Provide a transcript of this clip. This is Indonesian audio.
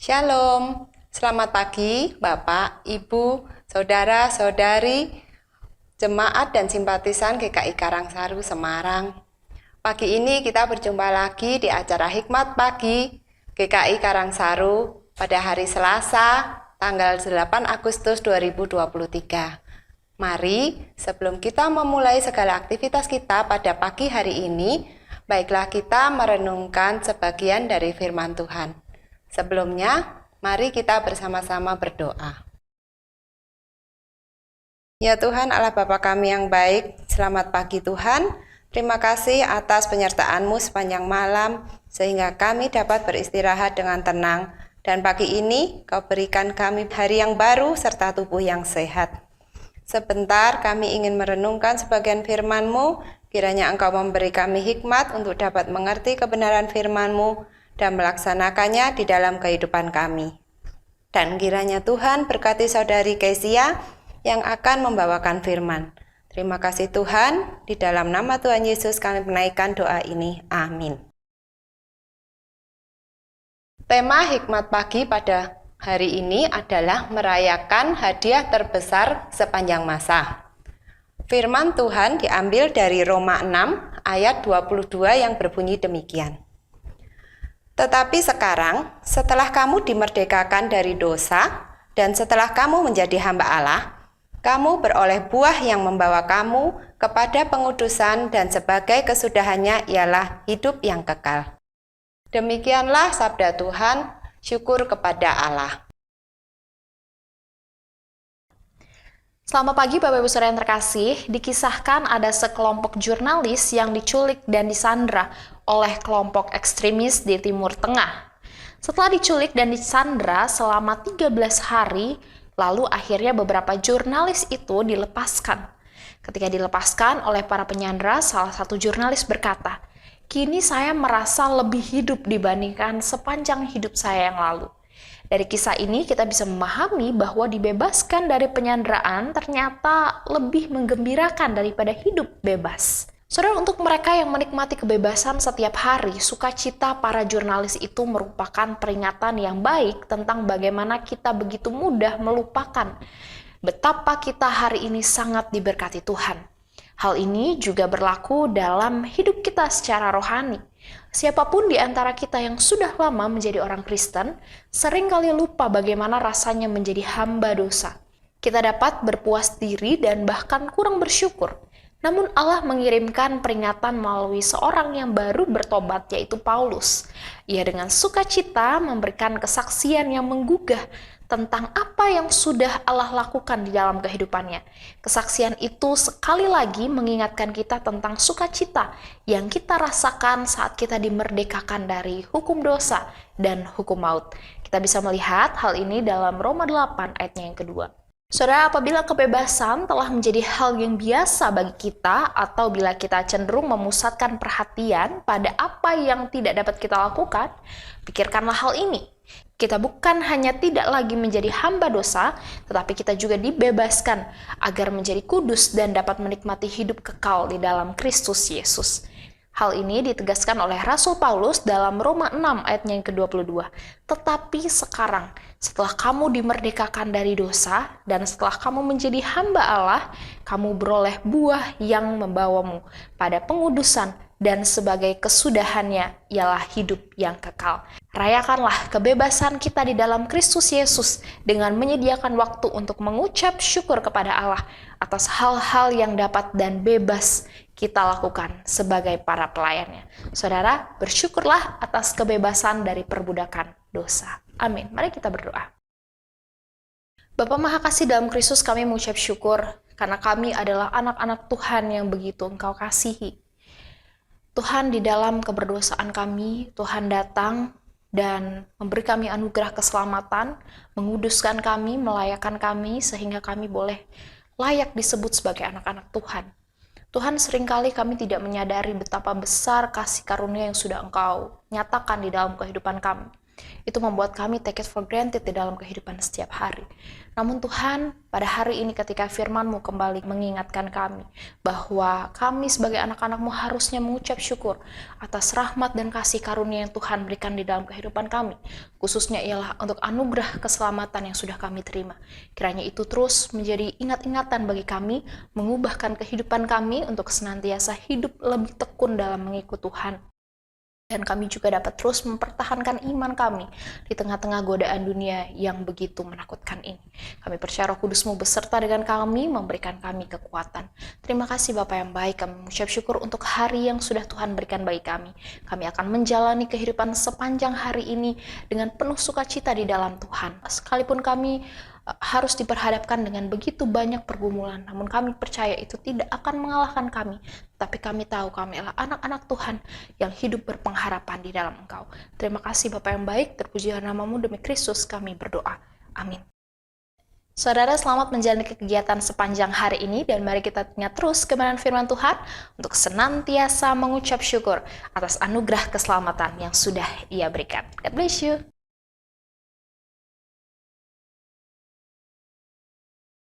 Shalom, selamat pagi Bapak, Ibu, Saudara-saudari, jemaat dan simpatisan GKI Karangsaru Semarang. Pagi ini kita berjumpa lagi di acara Hikmat Pagi GKI Karangsaru pada hari Selasa, tanggal 8 Agustus 2023. Mari, sebelum kita memulai segala aktivitas kita pada pagi hari ini, baiklah kita merenungkan sebagian dari firman Tuhan. Sebelumnya, mari kita bersama-sama berdoa. Ya Tuhan Allah Bapa kami yang baik, selamat pagi Tuhan. Terima kasih atas penyertaan-Mu sepanjang malam, sehingga kami dapat beristirahat dengan tenang. Dan pagi ini, Kau berikan kami hari yang baru serta tubuh yang sehat. Sebentar kami ingin merenungkan sebagian firman-Mu, kiranya Engkau memberi kami hikmat untuk dapat mengerti kebenaran firman-Mu, dan melaksanakannya di dalam kehidupan kami. Dan kiranya Tuhan berkati saudari Kezia yang akan membawakan firman. Terima kasih Tuhan, di dalam nama Tuhan Yesus kami menaikkan doa ini. Amin. Tema hikmat pagi pada hari ini adalah merayakan hadiah terbesar sepanjang masa. Firman Tuhan diambil dari Roma 6 ayat 22 yang berbunyi demikian. Tetapi sekarang, setelah kamu dimerdekakan dari dosa, dan setelah kamu menjadi hamba Allah, kamu beroleh buah yang membawa kamu kepada pengudusan dan sebagai kesudahannya ialah hidup yang kekal. Demikianlah sabda Tuhan, syukur kepada Allah. Selamat pagi Bapak Ibu Saudara yang terkasih. Dikisahkan ada sekelompok jurnalis yang diculik dan disandra oleh kelompok ekstremis di Timur Tengah. Setelah diculik dan disandra selama 13 hari, lalu akhirnya beberapa jurnalis itu dilepaskan. Ketika dilepaskan oleh para penyandra, salah satu jurnalis berkata, "Kini saya merasa lebih hidup dibandingkan sepanjang hidup saya yang lalu." Dari kisah ini kita bisa memahami bahwa dibebaskan dari penyanderaan ternyata lebih menggembirakan daripada hidup bebas. Saudara, untuk mereka yang menikmati kebebasan setiap hari, sukacita para jurnalis itu merupakan peringatan yang baik tentang bagaimana kita begitu mudah melupakan betapa kita hari ini sangat diberkati Tuhan. Hal ini juga berlaku dalam hidup kita secara rohani. Siapapun di antara kita yang sudah lama menjadi orang Kristen, seringkali lupa bagaimana rasanya menjadi hamba dosa. Kita dapat berpuas diri dan bahkan kurang bersyukur. Namun Allah mengirimkan peringatan melalui seorang yang baru bertobat, yaitu Paulus. Ia dengan sukacita memberikan kesaksian yang menggugah tentang apa yang sudah Allah lakukan di dalam kehidupannya. Kesaksian itu sekali lagi mengingatkan kita tentang sukacita yang kita rasakan saat kita dimerdekakan dari hukum dosa dan hukum maut. Kita bisa melihat hal ini dalam Roma 8 ayatnya yang kedua. Saudara, apabila kebebasan telah menjadi hal yang biasa bagi kita, atau bila kita cenderung memusatkan perhatian pada apa yang tidak dapat kita lakukan, pikirkanlah hal ini. Kita bukan hanya tidak lagi menjadi hamba dosa, tetapi kita juga dibebaskan agar menjadi kudus dan dapat menikmati hidup kekal di dalam Kristus Yesus. Hal ini ditegaskan oleh Rasul Paulus dalam Roma 6 ayatnya yang ke-22. Tetapi sekarang, setelah kamu dimerdekakan dari dosa, dan setelah kamu menjadi hamba Allah, kamu beroleh buah yang membawamu pada pengudusan, dan sebagai kesudahannya ialah hidup yang kekal. Rayakanlah kebebasan kita di dalam Kristus Yesus dengan menyediakan waktu untuk mengucap syukur kepada Allah atas hal-hal yang dapat dan bebas kita lakukan sebagai para pelayannya. Saudara, bersyukurlah atas kebebasan dari perbudakan dosa. Amin. Mari kita berdoa. Bapa Maha Kasih, dalam Kristus kami mengucap syukur karena kami adalah anak-anak Tuhan yang begitu Engkau kasihi. Tuhan, di dalam keberdosaan kami, Tuhan datang dan memberi kami anugerah keselamatan, menguduskan kami, melayakkan kami, sehingga kami boleh layak disebut sebagai anak-anak Tuhan. Tuhan, seringkali kami tidak menyadari betapa besar kasih karunia yang sudah Engkau nyatakan di dalam kehidupan kami. Itu membuat kami take it for granted di dalam kehidupan setiap hari. Namun Tuhan, pada hari ini ketika firman-Mu kembali mengingatkan kami bahwa kami sebagai anak-anak-Mu harusnya mengucap syukur atas rahmat dan kasih karunia yang Tuhan berikan di dalam kehidupan kami, khususnya ialah untuk anugerah keselamatan yang sudah kami terima. Kiranya itu terus menjadi ingat-ingatan bagi kami, mengubahkan kehidupan kami untuk senantiasa hidup lebih tekun dalam mengikut Tuhan. Dan kami juga dapat terus mempertahankan iman kami di tengah-tengah godaan dunia yang begitu menakutkan ini. Kami percaya Roh Kudus-Mu beserta dengan kami, memberikan kami kekuatan. Terima kasih Bapa yang baik, kami mengucap syukur untuk hari yang sudah Tuhan berikan bagi kami. Kami akan menjalani kehidupan sepanjang hari ini dengan penuh sukacita di dalam Tuhan. Sekalipun kami harus diperhadapkan dengan begitu banyak pergumulan, namun kami percaya itu tidak akan mengalahkan kami, tapi kami tahu kami adalah anak-anak Tuhan yang hidup berpengharapan di dalam Engkau. Terima kasih Bapa yang baik, terpujilah nama-Mu, demi Kristus kami berdoa. Amin. Saudara, selamat menjalani kegiatan sepanjang hari ini, dan mari kita ingat terus kebenaran firman Tuhan untuk senantiasa mengucap syukur atas anugerah keselamatan yang sudah Ia berikan. God bless you.